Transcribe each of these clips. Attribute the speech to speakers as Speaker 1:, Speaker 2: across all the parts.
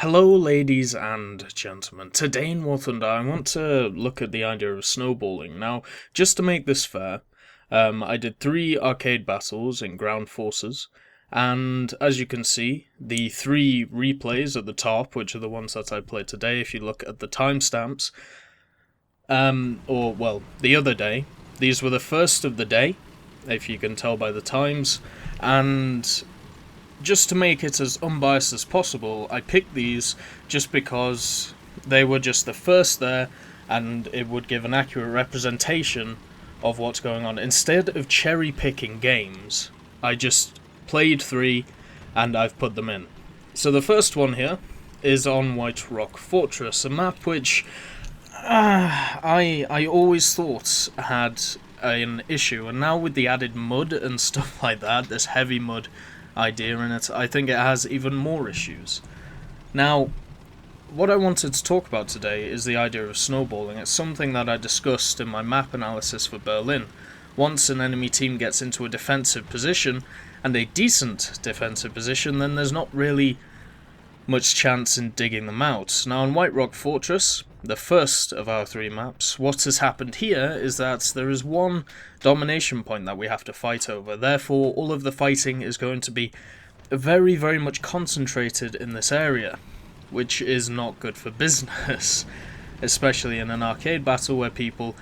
Speaker 1: Hello, ladies and gentlemen. Today in War Thunder, I want to look at the idea of snowballing. Now, just to make this fair, I did 3 arcade battles in ground forces, and as you can see, the 3 replays at the top, which are the ones that I played today, if you look at the timestamps, the other day, these were the first of the day, if you can tell by the times, and just to make it as unbiased as possible, I picked these just because they were just the first there, and it would give an accurate representation of what's going on. Instead of cherry-picking games, I just played 3, and I've put them in. So the first one here is on White Rock Fortress, a map which I always thought had an issue, and now with the added mud and stuff like that, this heavy mud idea in it, I think it has even more issues. Now, what I wanted to talk about today is the idea of snowballing. It's something that I discussed in my map analysis for Berlin. Once an enemy team gets into a defensive position, and a decent defensive position, then there's not really much chance in digging them out. Now on White Rock Fortress, the first of our 3 maps, what has happened here is that there is one domination point that we have to fight over. Therefore, all of the fighting is going to be very, very much concentrated in this area, which is not good for business, especially in an arcade battle where people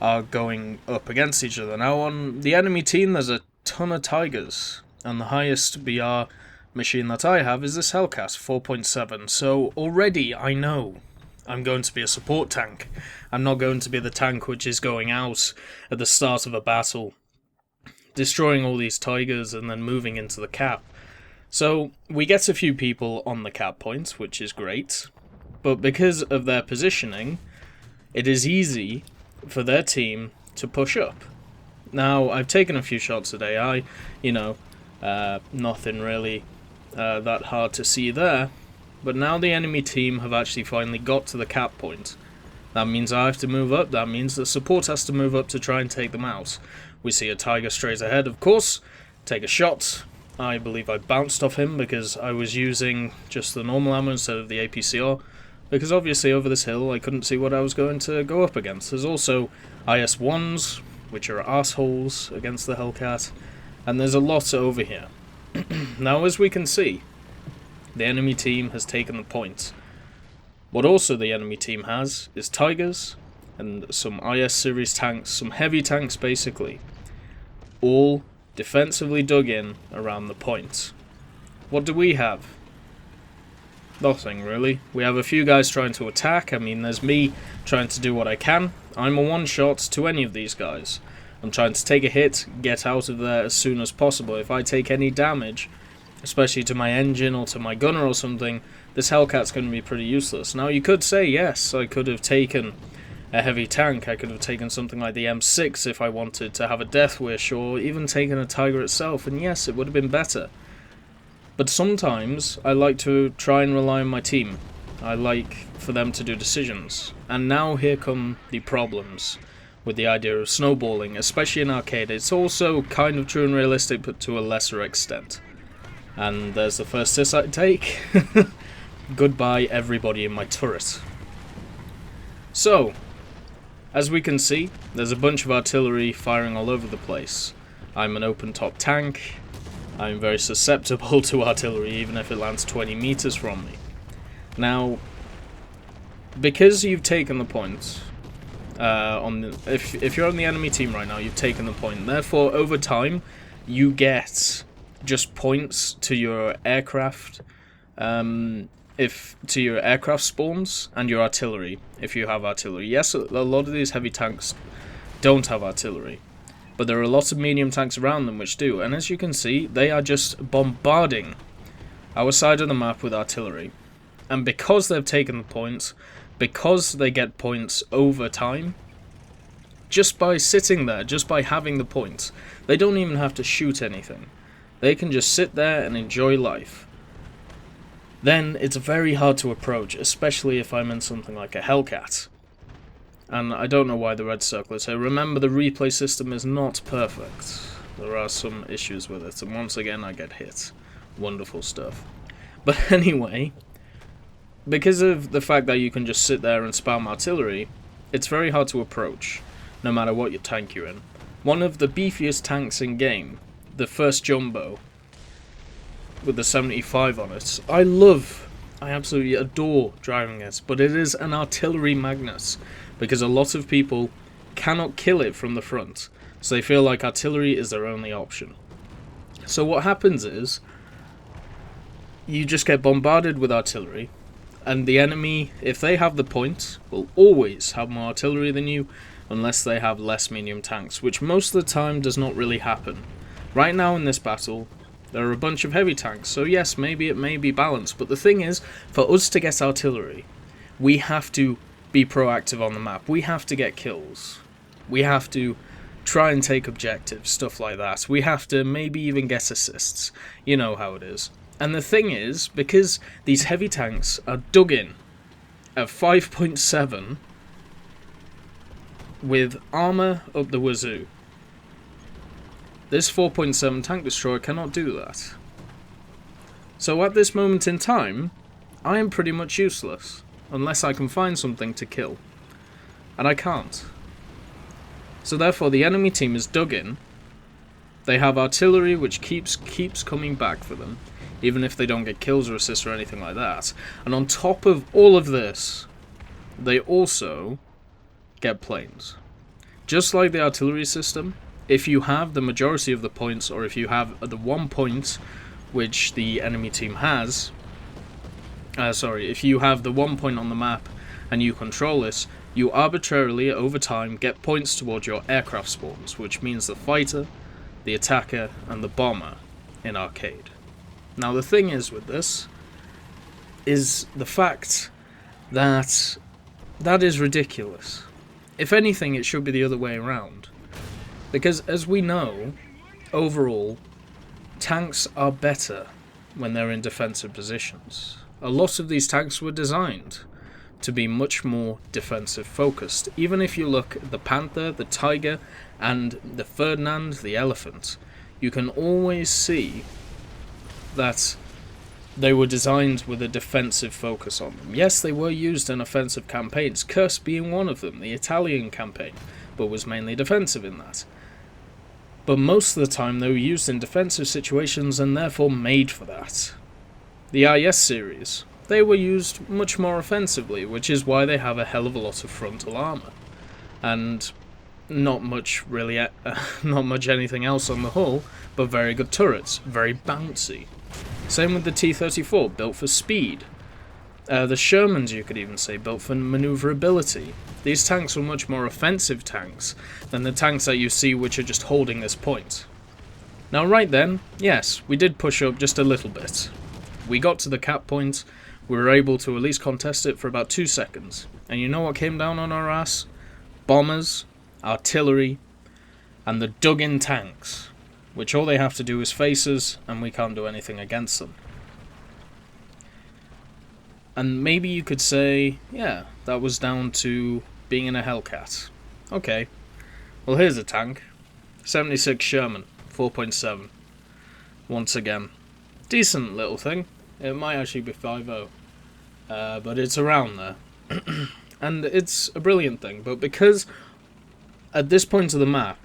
Speaker 1: are going up against each other. Now on the enemy team, there's a ton of tigers, and the highest BR machine that I have is this Hellcat 4.7, so already I know I'm going to be a support tank. I'm not going to be the tank which is going out at the start of a battle, destroying all these tigers and then moving into the cap. So we get a few people on the cap point, which is great, but because of their positioning, it is easy for their team to push up. Now, I've taken a few shots at AI, nothing really that hard to see there, but now the enemy team have actually finally got to the cap point. That means I have to move up, that means the support has to move up to try and take them out. We see a tiger straight ahead, of course, take a shot. I believe I bounced off him because I was using just the normal ammo instead of the APCR, because obviously over this hill I couldn't see what I was going to go up against. There's also IS-1s, which are assholes against the Hellcat, and there's a lot over here. Now, as we can see, the enemy team has taken the point. What also the enemy team has is tigers and some IS series tanks, some heavy tanks basically, all defensively dug in around the point. What do we have? Nothing really. We have a few guys trying to attack. I mean, there's me trying to do what I can. I'm a one-shot to any of these guys. I'm trying to take a hit, get out of there as soon as possible. If I take any damage, especially to my engine or to my gunner or something, this Hellcat's going to be pretty useless. Now, you could say, yes, I could have taken a heavy tank. I could have taken something like the M6 if I wanted to have a death wish, or even taken a Tiger itself, and yes, it would have been better. But sometimes I like to try and rely on my team. I like for them to do decisions. And now here come the problems with the idea of snowballing, especially in arcade. It's also kind of true and realistic, but to a lesser extent. And there's the first hit I take. Goodbye everybody in my turret. So, as we can see, there's a bunch of artillery firing all over the place. I'm an open top tank. I'm very susceptible to artillery, even if it lands 20 meters from me. Now, because you've taken the point, if you're on the enemy team right now, you've taken the point. Therefore, over time, you get just points to your aircraft, to your aircraft spawns and your artillery, if you have artillery. Yes, a lot of these heavy tanks don't have artillery, but there are a lot of medium tanks around them which do, and as you can see, they are just bombarding our side of the map with artillery. And because they've taken the points, because they get points over time, just by sitting there, just by having the points, they don't even have to shoot anything. They can just sit there and enjoy life. Then it's very hard to approach, especially if I'm in something like a Hellcat. And I don't know why the red circle is here. Remember, the replay system is not perfect. There are some issues with it, and once again I get hit. Wonderful stuff. But anyway, because of the fact that you can just sit there and spam artillery, it's very hard to approach, no matter what your tank you're in. One of the beefiest tanks in game, the first Jumbo, with the 75 on it, I absolutely adore driving it, but it is an artillery Magnus, because a lot of people cannot kill it from the front, so they feel like artillery is their only option. So what happens is, you just get bombarded with artillery, and the enemy, if they have the point, will always have more artillery than you, unless they have less medium tanks, which most of the time does not really happen. Right now in this battle, there are a bunch of heavy tanks, so yes, maybe it may be balanced, but the thing is, for us to get artillery, we have to be proactive on the map. We have to get kills. We have to try and take objectives, stuff like that. We have to maybe even get assists. You know how it is. And the thing is, because these heavy tanks are dug in at 5.7 with armor up the wazoo, this 4.7 tank destroyer cannot do that. So at this moment in time, I am pretty much useless, unless I can find something to kill. And I can't. So therefore the enemy team is dug in. They have artillery which keeps coming back for them, even if they don't get kills or assists or anything like that. And on top of all of this, they also get planes. Just like the artillery system, if you have the majority of the points, or if you have the 1 point which the enemy team has, if you have the 1 point on the map and you control this, you arbitrarily, over time, get points towards your aircraft spawns, which means the fighter, the attacker, and the bomber in Arcade. Now the thing is with this, is the fact that that is ridiculous. If anything, it should be the other way around. Because as we know, overall, tanks are better when they're in defensive positions. A lot of these tanks were designed to be much more defensive focused. Even if you look at the Panther, the Tiger, and the Ferdinand, the Elephant, you can always see that they were designed with a defensive focus on them. Yes, they were used in offensive campaigns, Kursk being one of them, the Italian campaign, but was mainly defensive in that. But most of the time they were used in defensive situations and therefore made for that. The IS series, they were used much more offensively, which is why they have a hell of a lot of frontal armor. And not much really, not much anything else on the hull, but very good turrets, very bouncy. Same with the T-34, built for speed. The Shermans, you could even say, built for maneuverability. These tanks were much more offensive tanks than the tanks that you see which are just holding this point. Now right then, yes, we did push up just a little bit. We got to the cap point, we were able to at least contest it for about 2 seconds. And you know what came down on our ass? Bombers, artillery, and the dug-in tanks, which all they have to do is face us, and we can't do anything against them. And maybe you could say, yeah, that was down to being in a Hellcat. Okay, well here's a tank. 76 Sherman, 4.7. Once again, decent little thing. It might actually be 5.0, but it's around there. And it's a brilliant thing, but because at this point of the map,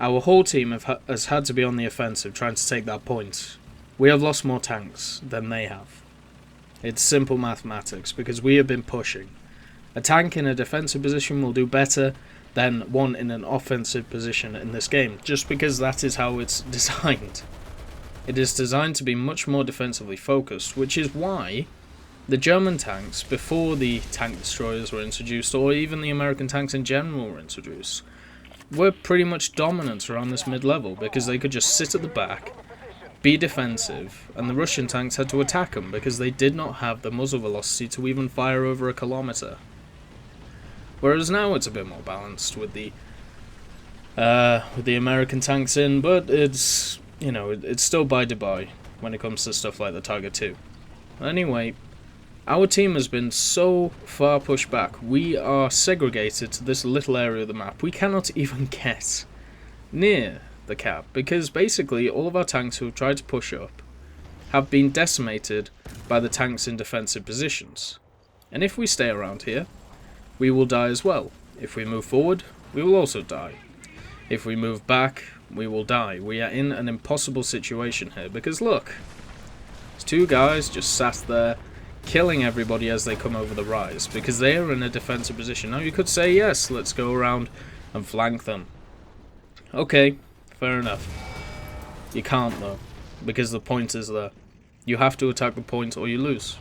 Speaker 1: our whole team has had to be on the offensive trying to take that point, we have lost more tanks than they have. It's simple mathematics, because we have been pushing. A tank in a defensive position will do better than one in an offensive position in this game, just because that is how it's designed. It is designed to be much more defensively focused, which is why the German tanks, before the tank destroyers were introduced, or even the American tanks in general were introduced, were pretty much dominant around this mid-level, because they could just sit at the back, be defensive, and the Russian tanks had to attack them because they did not have the muzzle velocity to even fire over a kilometer. Whereas now it's a bit more balanced with the American tanks in, but it's, you know, it's still by when it comes to stuff like the Tiger II. Anyway, our team has been so far pushed back. We are segregated to this little area of the map. We cannot even get near the cap, because basically all of our tanks who have tried to push up have been decimated by the tanks in defensive positions. And if we stay around here, we will die as well. If we move forward, we will also die. If we move back, we will die. We are in an impossible situation here, because look, there's two guys just sat there killing everybody as they come over the rise, because they are in a defensive position. Now you could say, yes, let's go around and flank them. Okay, fair enough. You can't though, because the point is there. You have to attack the point or you lose.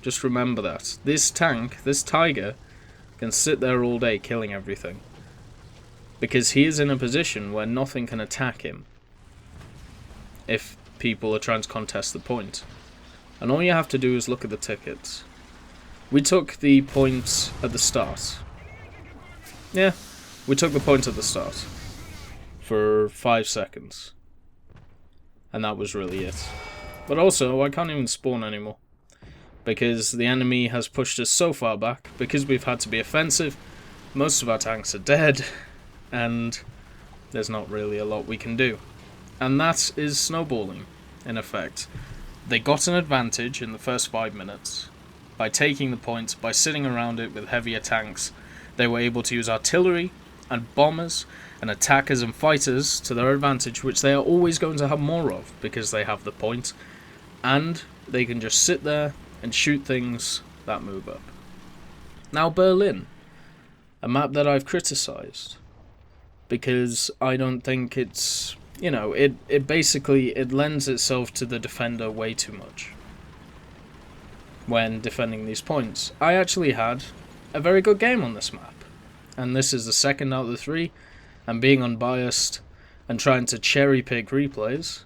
Speaker 1: Just remember that. This tank, this tiger, can sit there all day killing everything, because he is in a position where nothing can attack him if people are trying to contest the point. And all you have to do is look at the tickets. We took the points at the start. Yeah, we took the point at the start for 5 seconds. And that was really it. But also, I can't even spawn anymore, because the enemy has pushed us so far back, because we've had to be offensive, most of our tanks are dead, and there's not really a lot we can do. And that is snowballing, in effect. They got an advantage in the first 5 minutes by taking the point, by sitting around it with heavier tanks. They were able to use artillery and bombers and attackers and fighters to their advantage, which they are always going to have more of because they have the point, and they can just sit there and shoot things that move up. Now Berlin, a map that I've criticised because I don't think it's, you know, it basically lends itself to the defender way too much when defending these points. I actually had a very good game on this map, and this is the second out of the 3, and being unbiased and trying to cherry pick replays,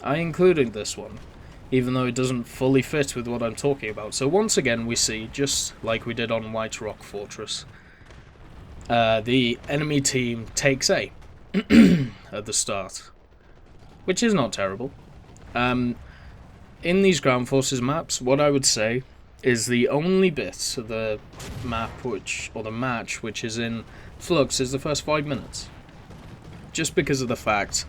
Speaker 1: I included this one, even though it doesn't fully fit with what I'm talking about. So once again we see, just like we did on White Rock Fortress, the enemy team takes A at the start, which is not terrible. In these ground forces maps, what I would say is the only bit of the map or the match which is in flux is the first 5 minutes, just because of the fact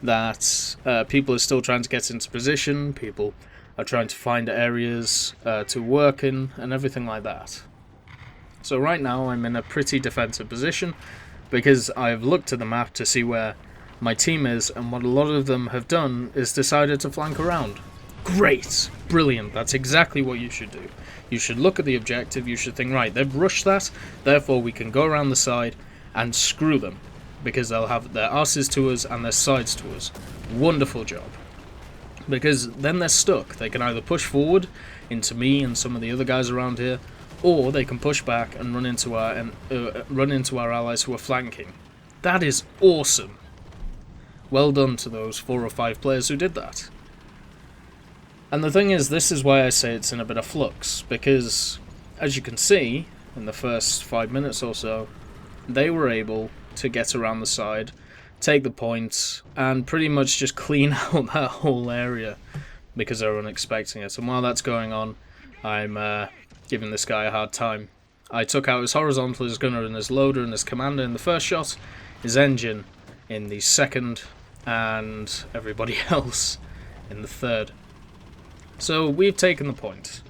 Speaker 1: that people are still trying to get into position, people are trying to find areas to work in, and everything like that. So right now I'm in a pretty defensive position, because I've looked at the map to see where my team is, and what a lot of them have done is decided to flank around. Great! Brilliant! That's exactly what you should do. You should look at the objective, you should think, right, they've rushed that, therefore we can go around the side and screw them, because they'll have their asses to us and their sides to us. Wonderful job. Because then they're stuck. They can either push forward into me and some of the other guys around here, or they can push back and run into our allies who are flanking. That is awesome. Well done to those 4 or 5 players who did that. And the thing is, this is why I say it's in a bit of flux, because as you can see, in the first 5 minutes or so, they were able to get around the side, take the points, and pretty much just clean out that whole area because they were unexpecting it. And while that's going on, I'm giving this guy a hard time. I took out his horizontal, his gunner, and his loader, and his commander in the first shot, his engine in the second, and everybody else in the third. So we've taken the point.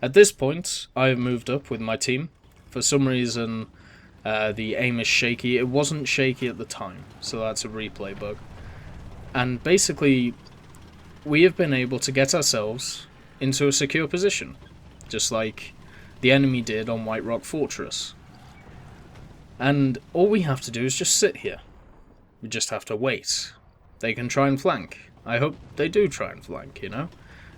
Speaker 1: At this point, I have moved up with my team. For some reason, the aim is shaky. It wasn't shaky at the time, so that's a replay bug. And basically, we have been able to get ourselves into a secure position, just like the enemy did on White Rock Fortress. And all we have to do is just sit here. We just have to wait. They can try and flank. I hope they do try and flank, you know?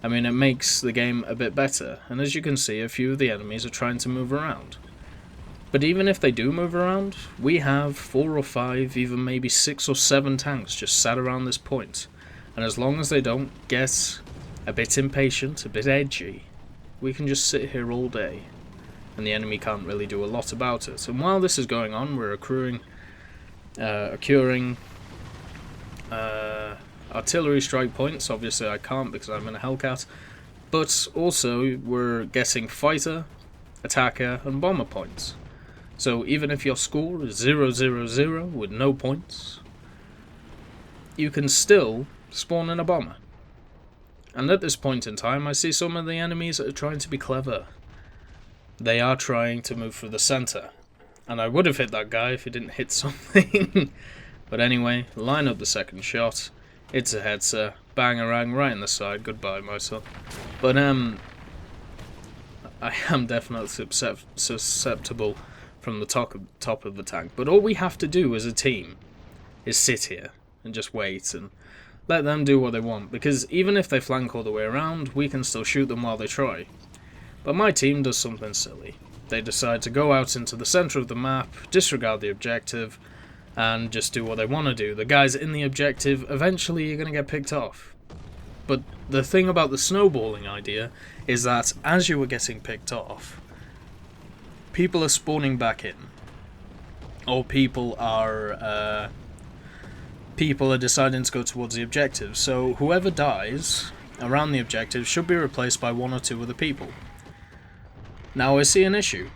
Speaker 1: I mean, it makes the game a bit better, and as you can see, a few of the enemies are trying to move around. But even if they do move around, we have 4 or 5, even maybe 6 or 7 tanks just sat around this point. And as long as they don't get a bit impatient, a bit edgy, we can just sit here all day, and the enemy can't really do a lot about it. And while this is going on, we're accruing artillery strike points. Obviously I can't because I'm in a Hellcat, but also we're getting fighter, attacker, and bomber points. So even if your score is 0-0-0 with no points, you can still spawn in a bomber. And at this point in time, I see some of the enemies that are trying to be clever. They are trying to move through the centre. And I would have hit that guy if he didn't hit something. But anyway, line up the second shot. It's a headser. Bangarang right in the side. Goodbye, Mosa. But, I am definitely susceptible from the top of the tank. But all we have to do as a team is sit here and just wait and let them do what they want. Because even if they flank all the way around, we can still shoot them while they try. But my team does something silly. They decide to go out into the centre of the map, disregard the objective, and just do what they want to do. The guys in the objective, eventually are going to get picked off. But the thing about the snowballing idea is that as you were getting picked off, people are spawning back in. Or people are deciding to go towards the objective. So whoever dies around the objective should be replaced by one or two other people. Now I see an issue.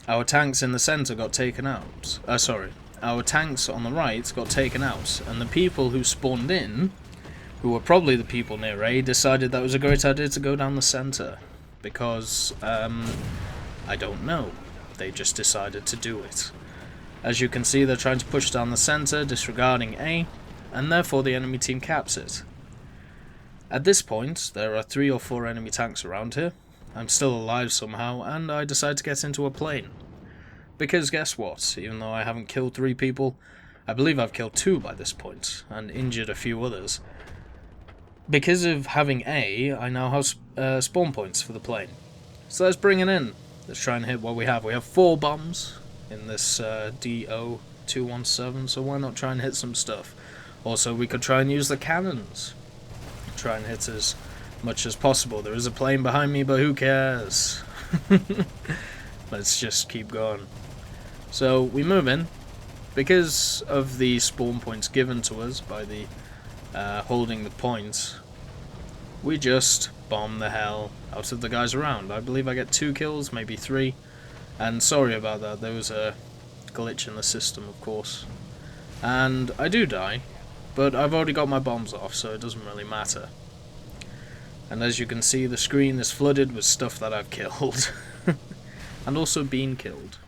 Speaker 1: Our tanks in the centre got taken out. Our tanks on the right got taken out, and the people who spawned in, who were probably the people near A, decided that was a great idea to go down the centre. Because, I don't know. They just decided to do it. As you can see, they're trying to push down the centre, disregarding A, and therefore the enemy team caps it. At this point, there are 3 or 4 enemy tanks around here. I'm still alive somehow, and I decide to get into a plane. Because guess what? Even though I haven't killed 3 people, I believe I've killed 2 by this point, and injured a few others. Because of having A, I now have spawn points for the plane. So let's bring it in. Let's try and hit what we have. We have 4 bombs in this DO-217, so why not try and hit some stuff? Also, we could try and use the cannons. Try and hit as much as possible. There is a plane behind me, but who cares? Let's just keep going. So we move in. Because of the spawn points given to us by the holding the points, we just bomb the hell out of the guys around. I believe I get 2 kills, maybe 3. And sorry about that, there was a glitch in the system, of course. And I do die, but I've already got my bombs off, so it doesn't really matter. And as you can see, the screen is flooded with stuff that I've killed. And also been killed.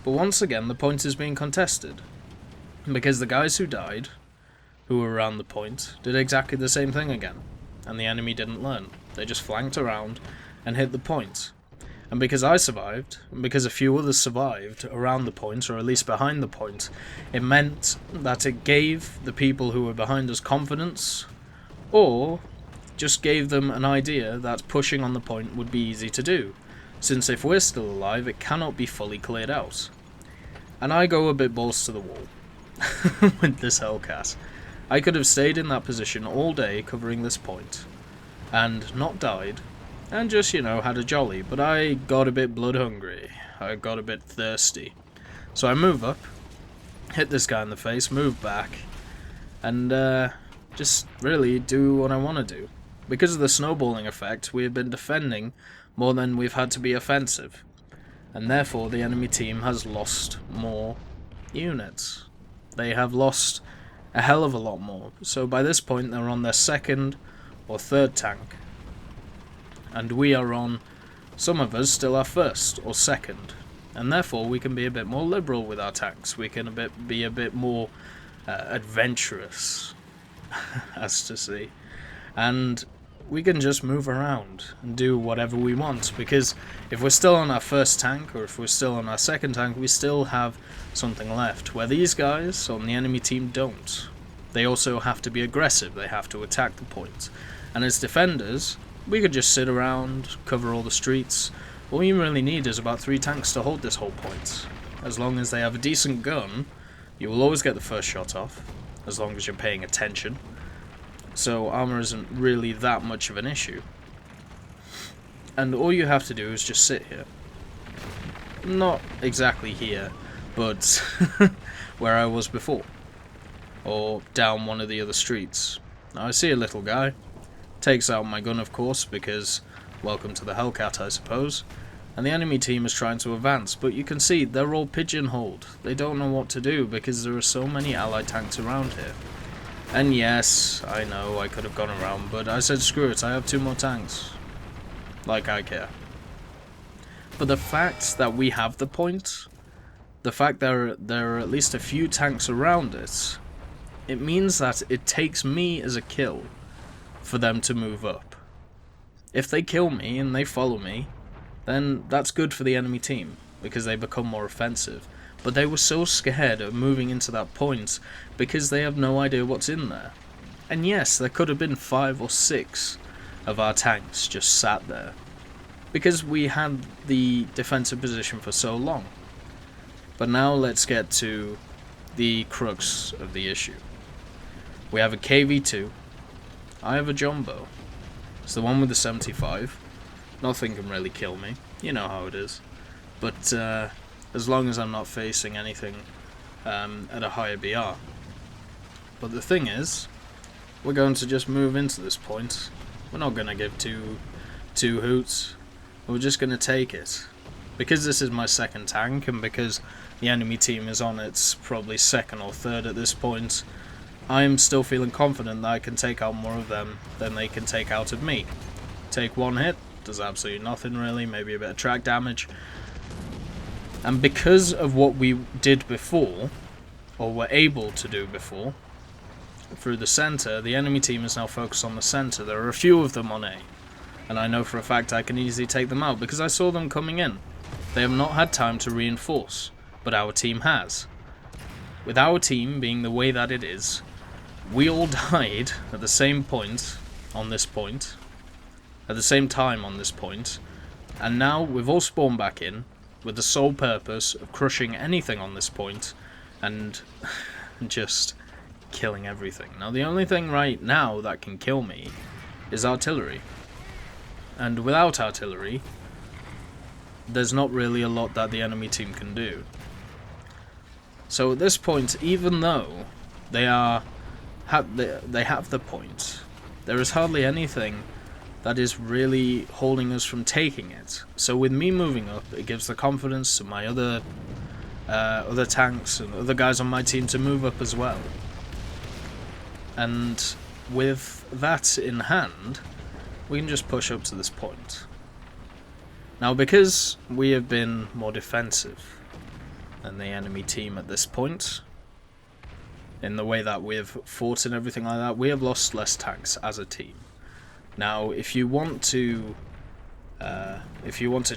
Speaker 1: But once again, the point is being contested. Because the guys who died, who were around the point, did exactly the same thing again. And the enemy didn't learn. They just flanked around and hit the point. And because I survived, and because a few others survived around the point, or at least behind the point, it meant that it gave the people who were behind us confidence, or just gave them an idea that pushing on the point would be easy to do, since if we're still alive, it cannot be fully cleared out. And I go a bit balls to the wall with this Hellcat. I could have stayed in that position all day covering this point, and not died, and just, you know, had a jolly, but I got a bit blood hungry. I got a bit thirsty. So I move up, hit this guy in the face, move back, and just really do what I want to do. Because of the snowballing effect, we have been defending more than we've had to be offensive, and therefore the enemy team has lost more units. They have lost a hell of a lot more. So by this point they're on their 2nd or 3rd tank, and we are on, some of us still our 1st or 2nd, and therefore we can be a bit more liberal with our tanks. We can be a bit more adventurous, as to say, and we can just move around and do whatever we want, because if we're still on our 1st tank, or if we're still on our 2nd tank, we still have something left, where these guys on the enemy team don't. They also have to be aggressive, they have to attack the point, and as defenders, we could just sit around, cover all the streets. All you really need is about 3 tanks to hold this whole point. As long as they have a decent gun, you will always get the first shot off, as long as you're paying attention. So armor isn't really that much of an issue. And all you have to do is just sit here. Not exactly here, but where I was before. Or down one of the other streets. Now I see a little guy. Takes out my gun, of course, because welcome to the Hellcat, I suppose. And the enemy team is trying to advance, but you can see they're all pigeonholed. They don't know what to do because there are so many allied tanks around here. And yes, I know I could have gone around, but I said screw it, I have 2 more tanks. Like I care. But the fact that we have the point, the fact there are at least a few tanks around it, it means that it takes me as a kill for them to move up. If they kill me and they follow me, then that's good for the enemy team, because they become more offensive. But they were so scared of moving into that point because they have no idea what's in there. And yes, there could have been 5 or 6 of our tanks just sat there, because we had the defensive position for so long. But now let's get to the crux of the issue. We have a KV-2. I have a jumbo. It's the one with the 75. Nothing can really kill me. You know how it is. But as long as I'm not facing anything at a higher BR. But the thing is, we're going to just move into this point. We're not going to give two hoots. We're just going to take it. Because this is my second tank, and because the enemy team is on its probably 2nd or 3rd at this point, I am still feeling confident that I can take out more of them than they can take out of me. Take 1 hit, does absolutely nothing really, maybe a bit of track damage. And because of what we did before, or were able to do before, through the centre, the enemy team is now focused on the centre. There are a few of them on A, and I know for a fact I can easily take them out because I saw them coming in. They have not had time to reinforce, but our team has. With our team being the way that it is, we all died at the same point on this point, at the same time on this point, and now we've all spawned back in with the sole purpose of crushing anything on this point and just killing everything. Now the only thing right now that can kill me is artillery, and without artillery there's not really a lot that the enemy team can do. So at this point, even though they have the point, there is hardly anything that is really holding us from taking it. So with me moving up, it gives the confidence to my other tanks and other guys on my team to move up as well. And with that in hand, we can just push up to this point. Now, because we have been more defensive than the enemy team at this point, in the way that we've fought and everything like that, we have lost less tanks as a team. Now, if you want to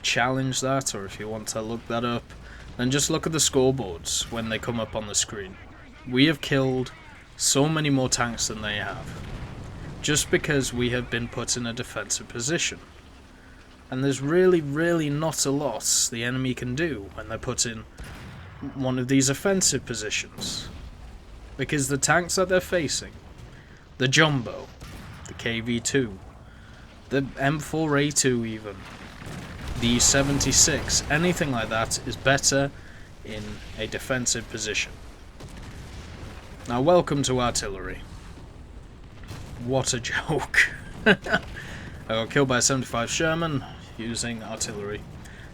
Speaker 1: challenge that, or if you want to look that up, then just look at the scoreboards when they come up on the screen. We have killed so many more tanks than they have, just because we have been put in a defensive position. And there's really not a lot the enemy can do when they're put in one of these offensive positions. Because the tanks that they're facing, the Jumbo, the KV-2, the M4A2 even, the 76, anything like that is better in a defensive position. Now welcome to artillery. What a joke. I got killed by a 75 Sherman using artillery.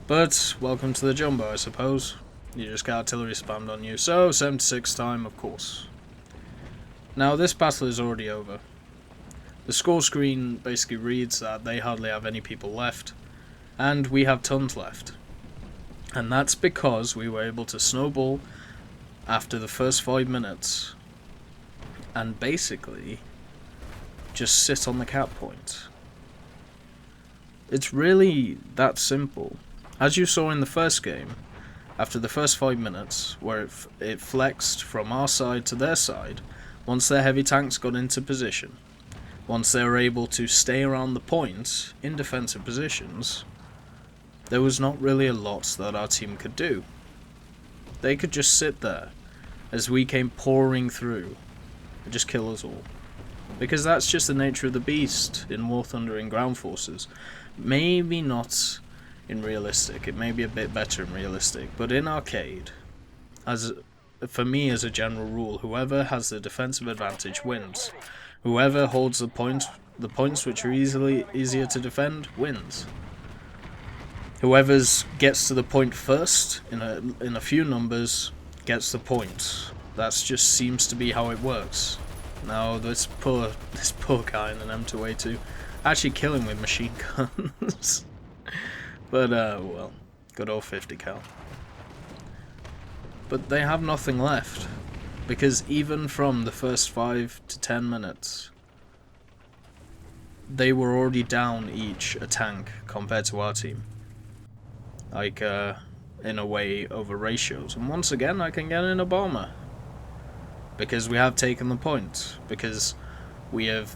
Speaker 1: But welcome to the Jumbo, I suppose. You just get artillery spammed on you. So 76 time, of course. Now this battle is already over. The score screen basically reads that they hardly have any people left, and we have tons left. And that's because we were able to snowball after the first 5 minutes and basically just sit on the cap point. It's really that simple. As you saw in the first game, after the first 5 minutes, where it flexed from our side to their side, once their heavy tanks got into position, once they were able to stay around the point in defensive positions, there was not really a lot that our team could do. They could just sit there as we came pouring through and just kill us all. Because that's just the nature of the beast in War Thunder and Ground Forces. Maybe not in realistic, it may be a bit better in realistic, but in arcade, for me as a general rule, whoever has the defensive advantage wins. Whoever holds the points which are easier to defend wins. Whoever gets to the point first in a few numbers gets the point. That just seems to be how it works. No, this poor guy in an M2A2. Actually kill him with machine guns. But, well, good old 50 cal. But they have nothing left. Because even from the first 5 to 10 minutes, they were already down each a tank compared to our team. Like, in a way, over ratios. And once again, I can get in a bomber. Because we have taken the point. Because we have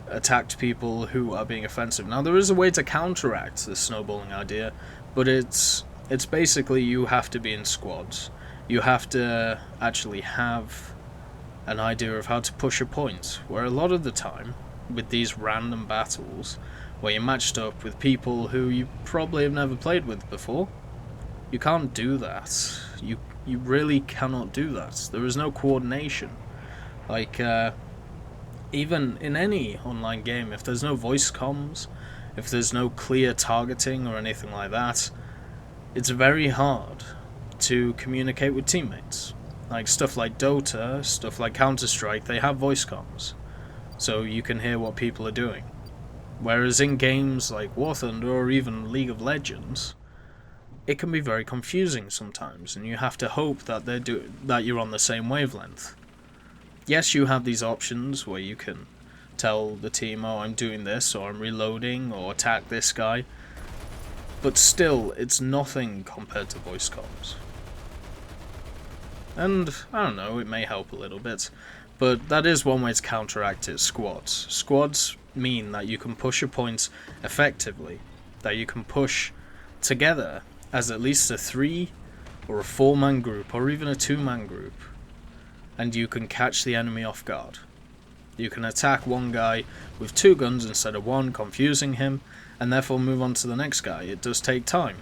Speaker 1: attacked people who are being offensive. Now, there is a way to counteract this snowballing idea, but it's basically you have to be in squads. You have to actually have an idea of how to push a point, where a lot of the time, with these random battles, where you're matched up with people who you probably have never played with before, you can't do that. You really cannot do that. There is no coordination. Like, even in any online game, if there's no voice comms, if there's no clear targeting or anything like that, it's very hard to communicate with teammates. Like stuff like Dota, stuff like Counter-Strike, they have voice comms, so you can hear what people are doing. Whereas in games like War Thunder or even League of Legends, it can be very confusing sometimes, and you have to hope that that you're on the same wavelength. Yes, you have these options where you can tell the team, oh, I'm doing this, or I'm reloading, or attack this guy, but still, it's nothing compared to voice comms. And, I don't know, it may help a little bit, but that is one way to counteract it, squads. Squads mean that you can push a point effectively, that you can push together as at least a 3 or a 4-man group, or even a 2-man group, and you can catch the enemy off guard. You can attack one guy with 2 guns instead of 1, confusing him, and therefore move on to the next guy. It does take time,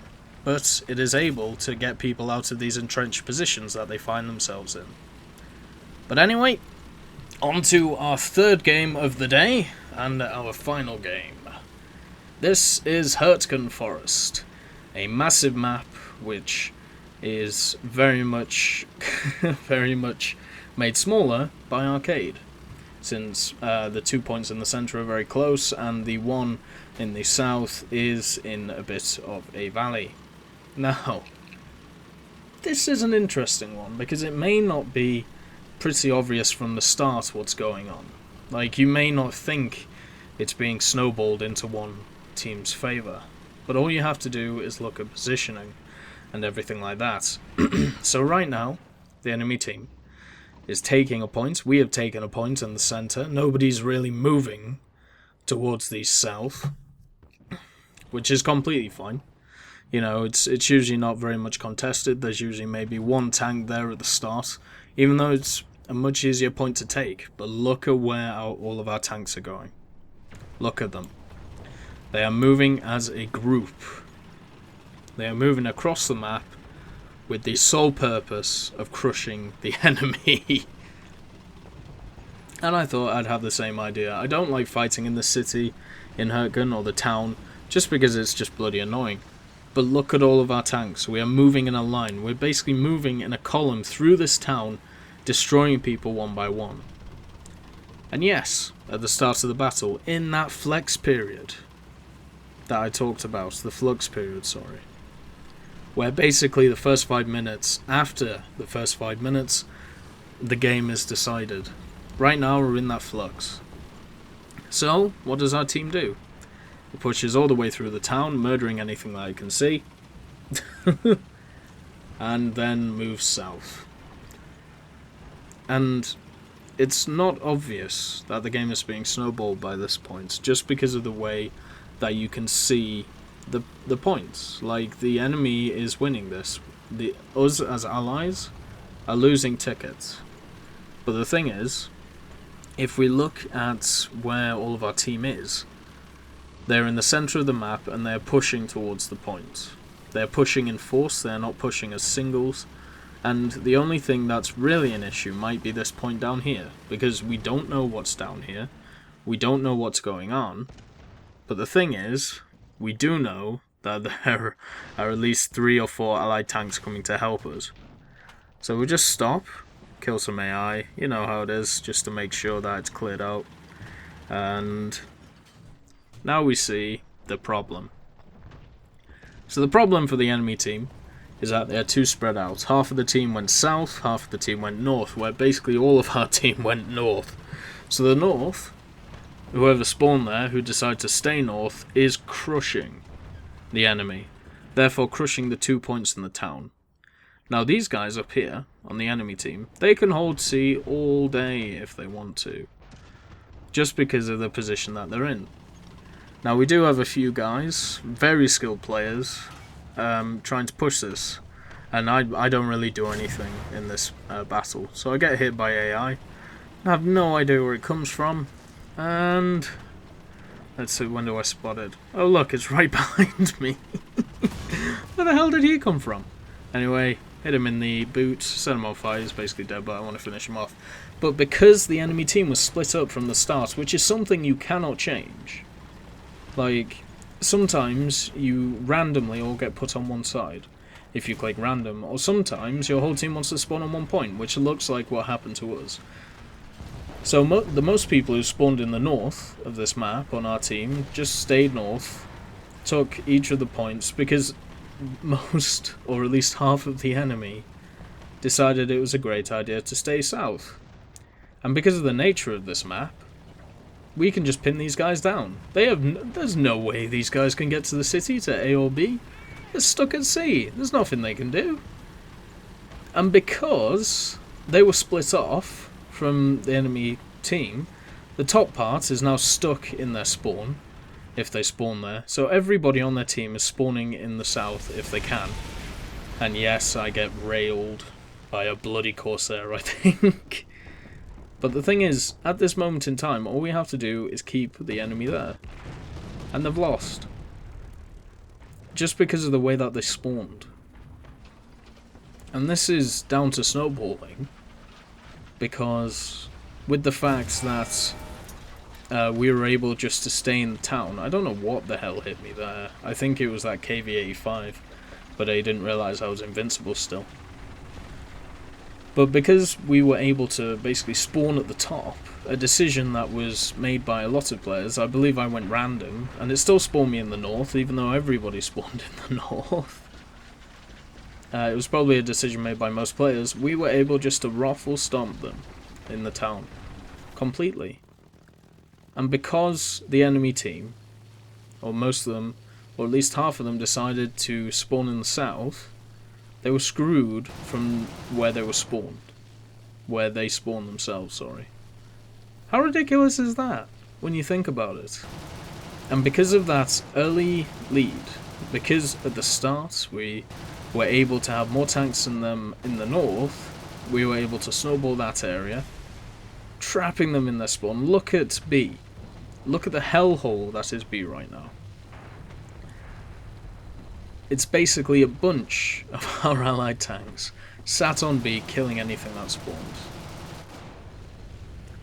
Speaker 1: but it is able to get people out of these entrenched positions that they find themselves in. But anyway, on to our third game of the day, and our final game. This is Hurtgen Forest, a massive map which is very much made smaller by Arcade, since the 2 points in the centre are very close, and the one in the south is in a bit of a valley. Now, this is an interesting one, because it may not be pretty obvious from the start what's going on. Like, you may not think it's being snowballed into one team's favour, but all you have to do is look at positioning and everything like that. So right now, the enemy team is taking a point. We have taken a point in the centre. Nobody's really moving towards the south, which is completely fine. You know, it's usually not very much contested. There's usually maybe 1 tank there at the start, even though it's a much easier point to take. But look at where all of our tanks are going. Look at them. They are moving as a group. They are moving across the map with the sole purpose of crushing the enemy. And I thought I'd have the same idea. I don't like fighting in the city, in Hurtgen, or the town, just because it's just bloody annoying. But look at all of our tanks. We are moving in a line. We're basically moving in a column through this town, destroying people one by one. And yes, at the start of the battle, in that flex period that I talked about, the flux period, sorry, where basically the first 5 minutes, after the first 5 minutes, the game is decided. Right now we're in that flux. So, what does our team do? It pushes all the way through the town, murdering anything that I can see, and then moves south. And it's not obvious that the game is being snowballed by this point, just because of the way that you can see the points. Like, the enemy is winning this. Us as allies are losing tickets. But the thing is, if we look at where all of our team is, they're in the centre of the map and they're pushing towards the point. They're pushing in force, they're not pushing as singles. And the only thing that's really an issue might be this point down here, because we don't know what's down here. We don't know what's going on. But the thing is, we do know that there are at least 3 or 4 allied tanks coming to help us. So we'll just stop, kill some AI, you know how it is, just to make sure that it's cleared out. And now we see the problem. So the problem for the enemy team is that they're too spread out. Half of the team went south, half of the team went north, where basically all of our team went north. So the north, whoever spawned there, who decided to stay north, is crushing the enemy, therefore crushing the 2 points in the town. Now these guys up here, on the enemy team, they can hold C all day if they want to, just because of the position that they're in. Now we do have a few guys, very skilled players, trying to push this, and I don't really do anything in this battle, so I get hit by AI. I have no idea where it comes from, and let's see, when do I spot it? Oh look, it's right behind me. Where the hell did he come from? Anyway, hit him in the boot, set him on fire, he's basically dead, but I want to finish him off. But because the enemy team was split up from the start, which is something you cannot change, like, sometimes you randomly all get put on one side if you click random, or sometimes your whole team wants to spawn on one point, which looks like what happened to us. So the most people who spawned in the north of this map on our team just stayed north, took each of the points, because most, or at least half of the enemy, decided it was a great idea to stay south. And because of the nature of this map, we can just pin these guys down. There's no way these guys can get to the city, to A or B. They're stuck at C. There's nothing they can do. And because they were split off from the enemy team, the top part is now stuck in their spawn, if they spawn there. So everybody on their team is spawning in the south if they can. And yes, I get railed by a bloody Corsair, I think. But the thing is, at this moment in time, all we have to do is keep the enemy there. And they've lost. Just because of the way that they spawned. And this is down to snowballing, because with the fact that we were able just to stay in the town, I don't know what the hell hit me there. I think it was that KV-85, but I didn't realise I was invincible still. But because we were able to basically spawn at the top, a decision that was made by a lot of players, I believe I went random, and it still spawned me in the north, even though everybody spawned in the north. It was probably a decision made by most players. We were able just to ruffle stomp them in the town. Completely. And because the enemy team, or most of them, or at least half of them, decided to spawn in the south, they were screwed from where they were spawned. Where they spawned themselves, sorry. How ridiculous is that, when you think about it? And because of that early lead, because at the start we were able to have more tanks than them in the north, we were able to snowball that area, trapping them in their spawn. Look at B. Look at the hellhole that is B right now. It's basically a bunch of our allied tanks sat on B, killing anything that spawns.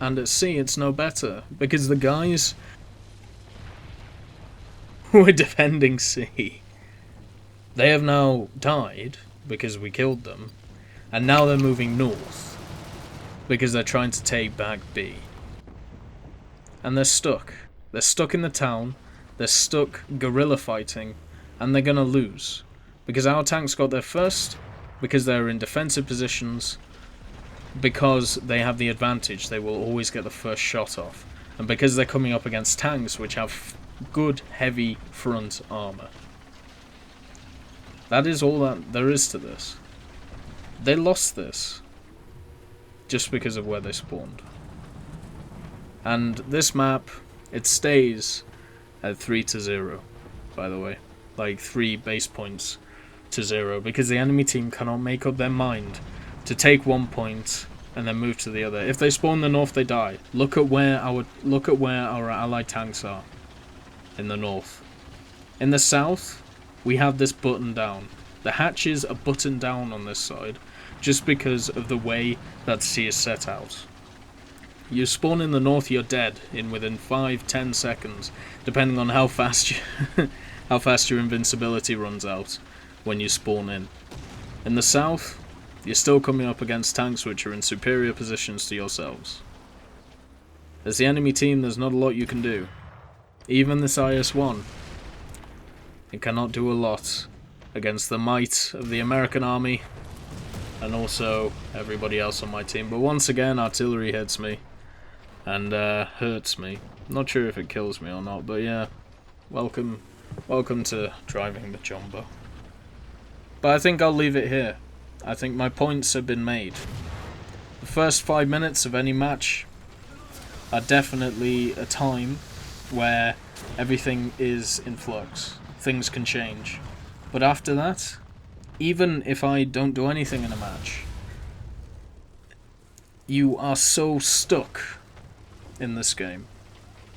Speaker 1: And at C, it's no better, because the guys who are defending C, they have now died, because we killed them, and now they're moving north, because they're trying to take back B. And they're stuck. They're stuck in the town, they're stuck guerrilla fighting, and they're gonna lose. Because our tanks got there first, because they're in defensive positions, because they have the advantage, they will always get the first shot off. And because they're coming up against tanks which have good, heavy front armor. That is all that there is to this. They lost this, just because of where they spawned. And this map, it stays at 3-0, by the way. Like 3 base points to 0, because the enemy team cannot make up their mind to take 1 point and then move to the other. If they spawn in the north, they die. Look at where our allied tanks are in the north. In the south, we have this button down. The hatches are buttoned down on this side, just because of the way that C is set out. You spawn in the north, you're dead in within 5-10 seconds, depending on how fast how fast your invincibility runs out when you spawn in. In the south, you're still coming up against tanks which are in superior positions to yourselves. As the enemy team, there's not a lot you can do. Even this IS-1, it cannot do a lot against the might of the American army and also everybody else on my team. But once again, artillery hits me and hurts me. Not sure if it kills me or not, but yeah, welcome to driving the jumbo. But I think I'll leave it here. I think my points have been made. The first 5 minutes of any match are definitely a time where everything is in flux. Things can change. But after that, even if I don't do anything in a match, you are so stuck in this game.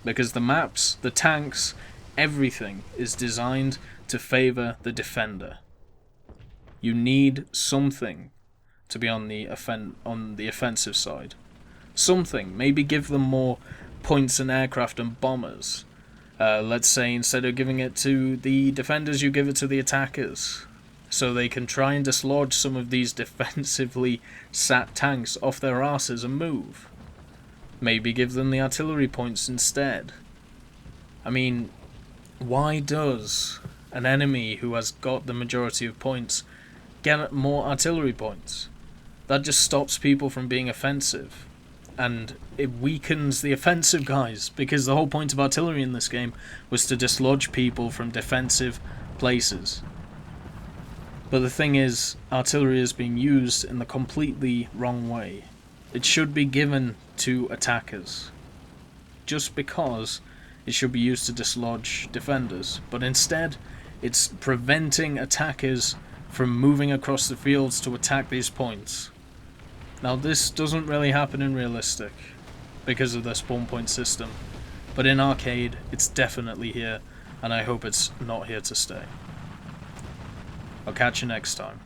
Speaker 1: Because the maps, the tanks, everything is designed to favour the defender. You need something to be on the offensive side. Something. Maybe give them more points in aircraft and bombers. Let's say instead of giving it to the defenders, you give it to the attackers. So they can try and dislodge some of these defensively sat tanks off their asses and move. Maybe give them the artillery points instead. I mean, why does an enemy who has got the majority of points get more artillery points? That just stops people from being offensive. And it weakens the offensive guys, because the whole point of artillery in this game was to dislodge people from defensive places. But the thing is, artillery is being used in the completely wrong way. It should be given to attackers, just because it should be used to dislodge defenders. But instead, it's preventing attackers from moving across the fields to attack these points. Now this doesn't really happen in realistic, because of the spawn point system, but in arcade it's definitely here, and I hope it's not here to stay. I'll catch you next time.